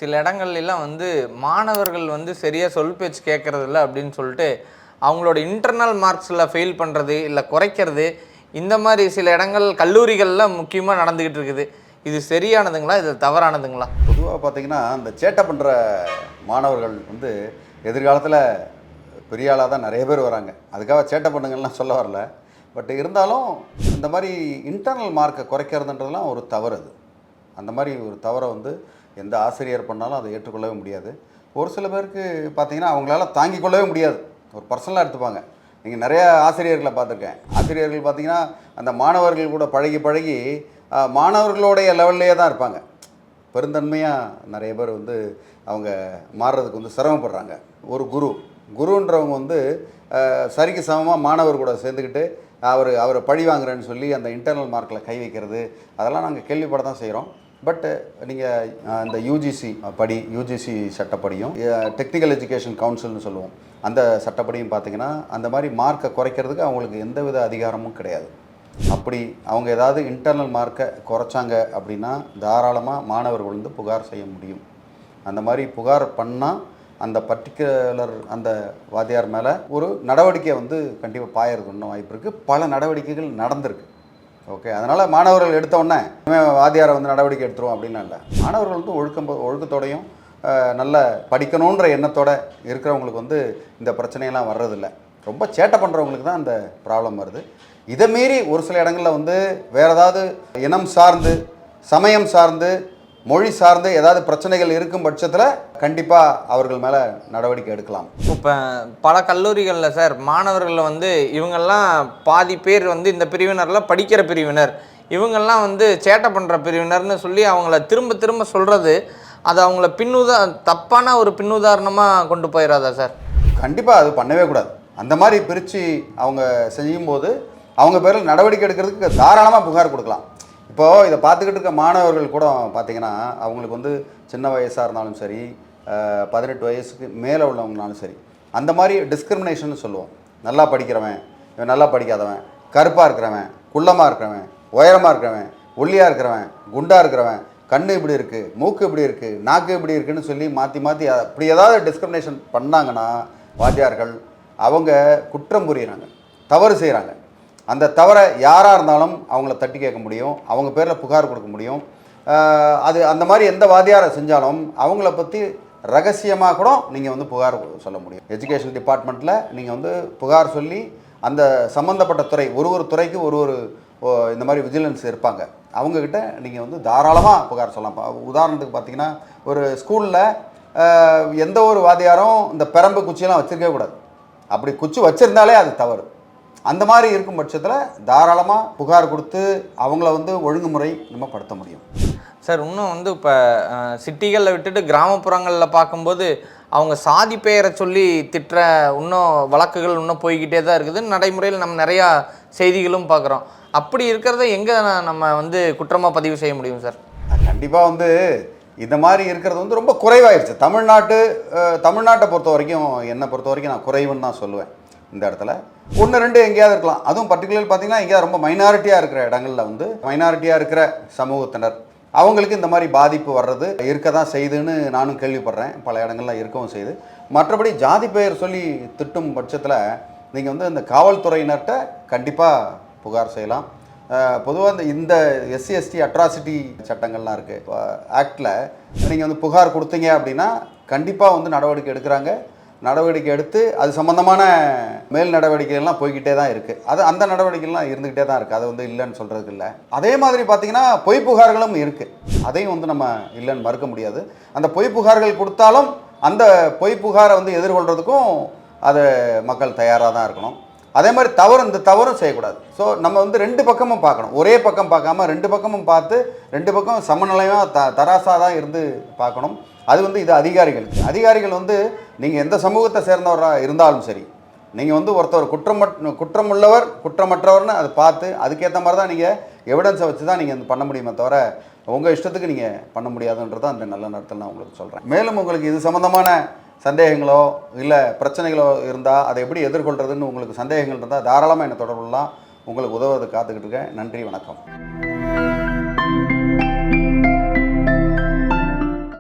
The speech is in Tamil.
சில இடங்கள்லாம் வந்து மாணவர்கள் வந்து சரியாக சொல் பேச்சு கேட்கறதில்ல அப்படின்னு சொல்லிட்டு அவங்களோட இன்டர்னல் மார்க்ஸில் ஃபெயில் பண்ணுறது இல்லை குறைக்கிறது, இந்த மாதிரி சில இடங்கள் கல்லூரிகளில் முக்கியமாக நடந்துக்கிட்டு இருக்குது. இது சரியானதுங்களா, இது தவறானதுங்களா? பொதுவாக பார்த்தீங்கன்னா இந்த சேட்டை பண்ணுற மாணவர்கள் வந்து எதிர்காலத்தில் பெரிய ஆளாக தான் நிறைய பேர் வராங்க. அதுக்காக சேட்டை பண்ணுங்கள்லாம் சொல்ல வரல. பட் இருந்தாலும் இந்த மாதிரி இன்டர்னல் மார்க்கை குறைக்கிறதுன்றதுலாம் ஒரு தவறு. அது அந்த மாதிரி ஒரு தவறை வந்து எந்த ஆசிரியர் பண்ணாலும் அதை ஏற்றுக்கொள்ளவே முடியாது. ஒரு சில பேருக்கு பார்த்தீங்கன்னா அவங்களால தாங்கிக் கொள்ளவே முடியாது, ஒரு பர்சனலாக எடுத்துப்பாங்க. நீங்கள் நிறைய ஆசிரியர்களை பார்த்துருக்கேன். ஆசிரியர்கள் பார்த்தீங்கன்னா அந்த மாணவர்கள் கூட பழகி மாணவர்களுடைய லெவல்லையே தான் இருப்பாங்க. பெருந்தன்மையாக நிறைய பேர் வந்து அவங்க மாறுறதுக்கு வந்து சிரமப்படுறாங்க. ஒரு குருன்றவங்க வந்து சரிக்கு சமமாக மாணவர் கூட சேர்ந்துக்கிட்டு அவரை பழி வாங்குறேன்னு சொல்லி அந்த இன்டர்னல் மார்க்கில் கை வைக்கிறது, அதெல்லாம் நாங்கள் கேள்விப்பட தான் செய்கிறோம். பட்டு நீங்கள் இந்த யூஜிசி சட்டப்படியும் டெக்னிக்கல் எஜுகேஷன் கவுன்சில்னு சொல்லுவோம், அந்த சட்டப்படியும் பார்த்திங்கன்னா அந்த மாதிரி மார்க்கை குறைக்கிறதுக்கு அவங்களுக்கு எந்தவித அதிகாரமும் கிடையாது. அப்படி அவங்க ஏதாவது இன்டர்னல் மார்க்கை குறைச்சாங்க அப்படின்னா தாராளமாக மாணவர்கள் வந்து புகார் செய்ய முடியும். அந்த மாதிரி புகார் பண்ணால் அந்த பர்டிகுலர் அந்த வாத்தியார் மேலே ஒரு நடவடிக்கை வந்து கண்டிப்பாக பாயறதுன்னு வாய்ப்பு இருக்குது. பல நடவடிக்கைகள் நடந்திருக்கு. ஓகே, அதனால் மாணவர்கள் எடுத்தோடனே வாத்தியாரை வந்து நடவடிக்கை எடுத்துருவோம் அப்படின்னா இல்லை. மாணவர்கள் வந்து ஒழுக்கத்தோடையும் நல்ல படிக்கணுன்ற எண்ணத்தோடு இருக்கிறவங்களுக்கு வந்து இந்த பிரச்சனையெல்லாம் வர்றதில்லை. ரொம்ப சேட்டை பண்ணுறவங்களுக்கு தான் அந்த ப்ராப்ளம் வருது. இதை மீறி ஒரு சில இடங்களில் வந்து வேறு ஏதாவது இனம் சார்ந்து, சமயம் சார்ந்து, மொழி சார்ந்து ஏதாவது பிரச்சனைகள் இருக்கும் பட்சத்தில் கண்டிப்பாக அவர்கள் மேலே நடவடிக்கை எடுக்கலாம். இப்போ பல கல்லூரிகளில் சார் மாணவர்களில் வந்து இவங்கெல்லாம் பாதி பேர் வந்து இந்த பிரிவினரில் படிக்கிற பிரிவினர், இவங்கெல்லாம் வந்து சேட்டை பண்ணுற பிரிவினர்னு சொல்லி அவங்கள திரும்ப சொல்கிறது, அது அவங்கள தப்பான ஒரு பின்னுதாரணமாக கொண்டு போயிடாதா சார்? கண்டிப்பாக அது பண்ணவே கூடாது. அந்த மாதிரி பிரித்து அவங்க செய்யும்போது அவங்க பேரில் நடவடிக்கை எடுக்கிறதுக்கு தாராளமாக புகார் கொடுக்கலாம். இப்போது இதை பார்த்துக்கிட்டு இருக்க மாணவர்கள் கூட பார்த்திங்கன்னா அவங்களுக்கு வந்து சின்ன வயசாக இருந்தாலும் சரி, 18 வயசுக்கு மேலே உள்ளவங்கனாலும் சரி, அந்த மாதிரி டிஸ்கிரிமினேஷன் சொல்லுவோம். நல்லா படிக்கிறவன், இவன் நல்லா படிக்காதவன், கருப்பாக இருக்கிறவன், குள்ளமாக இருக்கிறவன், உயரமாக இருக்கிறவன், ஒல்லியாக இருக்கிறவன், குண்டாக இருக்கிறவன், கண்ணு இப்படி இருக்குது, மூக்கு இப்படி இருக்குது, நாக்கு இப்படி இருக்குதுன்னு சொல்லி மாற்றி அப்படி ஏதாவது டிஸ்கிரிமினேஷன் பண்ணாங்கன்னா வாத்தியார்கள் அவங்க குற்றம் புரியுறாங்க, தவறு செய்கிறாங்க. அந்த தவறை யாராக இருந்தாலும் அவங்கள தட்டி கேட்க முடியும், அவங்க பேரில் புகார் கொடுக்க முடியும். அது அந்த மாதிரி எந்த வாத்தியாரை செஞ்சாலும் அவங்கள பற்றி ரகசியமாக கூட நீங்கள் வந்து புகார் சொல்ல முடியும். எஜுகேஷன் டிபார்ட்மெண்ட்டில் நீங்கள் வந்து புகார் சொல்லி அந்த சம்மந்தப்பட்ட துறை ஒரு துறைக்கு ஒரு இந்த மாதிரி விஜிலன்ஸ் இருப்பாங்க, அவங்கக்கிட்ட நீங்கள் வந்து தாராளமாக புகார் சொல்லலாம். உதாரணத்துக்கு பார்த்தீங்கன்னா ஒரு ஸ்கூலில் எந்த ஒரு வாத்தியாரும் இந்த பெரம்பு குச்சியெல்லாம் வச்சுருக்கவே கூடாது. அப்படி குச்சி வச்சுருந்தாலே அது தவறு. அந்த மாதிரி இருக்கும் பட்சத்தில் தாராளமாக புகார் கொடுத்து அவங்கள வந்து ஒழுங்குமுறை நம்ம படுத்த முடியும். சார், இன்னும் வந்து இப்போ சிட்டிகளில் விட்டுட்டு கிராமப்புறங்களில் பார்க்கும்போது அவங்க சாதி பெயரை சொல்லி திட்டுற இன்னும் வழக்குகள் இன்னும் போய்கிட்டே தான் இருக்குது. நடைமுறையில் நம்ம நிறையா செய்திகளும் பார்க்குறோம். அப்படி இருக்கிறத எங்கே நம்ம வந்து குற்றமாக பதிவு செய்ய முடியும் சார்? கண்டிப்பாக வந்து இந்த மாதிரி இருக்கிறது வந்து ரொம்ப குறைவாயிருச்சு. தமிழ்நாட்டை பொறுத்த வரைக்கும், என்னை பொறுத்த வரைக்கும் நான் குறைவுன்னு தான் சொல்லுவேன். இந்த இடத்துல 1-2 எங்கேயாவது இருக்கலாம். அதுவும் பர்டிகுலர் பார்த்திங்கன்னா எங்கேயாவது ரொம்ப மைனாரிட்டியாக இருக்கிற இடங்களில் வந்து மைனாரிட்டியாக இருக்கிற சமூகத்தினர் அவங்களுக்கு இந்த மாதிரி பாதிப்பு வர்றது இருக்க தான் செய்யுதுன்னு நானும் கேள்விப்படுறேன். பல இடங்கள்லாம் இருக்கவும் செய்யுது. மற்றபடி ஜாதி பெயர் சொல்லி திட்டும் பட்சத்தில் நீங்கள் வந்து இந்த காவல்துறையினர்கிட்ட கண்டிப்பாக புகார் செய்யலாம். பொதுவாக இந்த SC/ST அட்ராசிட்டி சட்டங்கள்லாம் இருக்குது ஆக்டில். நீங்கள் வந்து புகார் கொடுத்தீங்க அப்படின்னா கண்டிப்பாக வந்து நடவடிக்கை எடுத்து அது சம்மந்தமான மேல் நடவடிக்கைகள்லாம் போய்கிட்டே தான் இருக்குது. அந்த நடவடிக்கைகள்லாம் இருந்துக்கிட்டே தான் இருக்குது. அதை வந்து இல்லைன்னு சொல்கிறதுக்கு இல்லை. அதே மாதிரி பார்த்திங்கன்னா பொய் புகார்களும் இருக்குது. அதையும் வந்து நம்ம இல்லைன்னு மறுக்க முடியாது. அந்த பொய் புகார்கள் கொடுத்தாலும் அந்த பொய் புகாரை வந்து எதிர்கொள்கிறதுக்கும் அது மக்கள் தயாராக தான் இருக்கணும். அதே மாதிரி இந்த தவறும் செய்யக்கூடாது. ஸோ நம்ம வந்து 2 பக்கமும் பார்க்கணும். ஒரே பக்கம் பார்க்காம 2 பக்கமும் பார்த்து 2 பக்கம் சமநிலையாக தராசாக தான் இருந்து பார்க்கணும். அது வந்து இது அதிகாரிகள் வந்து நீங்கள் எந்த சமூகத்தை சேர்ந்தவராக இருந்தாலும் சரி, நீங்கள் வந்து ஒருத்தர் குற்றமுள்ளவர் குற்றமற்றவர்னு அதை பார்த்து அதுக்கேற்ற மாதிரி தான் நீங்கள் எவிடன்ஸை வச்சு தான் நீங்கள் பண்ண முடியுமே தவிர உங்கள் இஷ்டத்துக்கு நீங்கள் பண்ண முடியாதுன்றது அந்த நல்ல நேரத்தில் நான் உங்களுக்கு சொல்கிறேன். மேலும் உங்களுக்கு இது சம்மந்தமான சந்தேகங்களோ இல்லை பிரச்சனைகளோ இருந்தால் அதை எப்படி எதிர்கொள்கிறதுன்னு உங்களுக்கு சந்தேகங்கள் இருந்தால் தாராளமாக என்னை தொடர்புலாம் உங்களுக்கு உதவுறது காத்துக்கிட்டு இருக்கேன். நன்றி, வணக்கம்.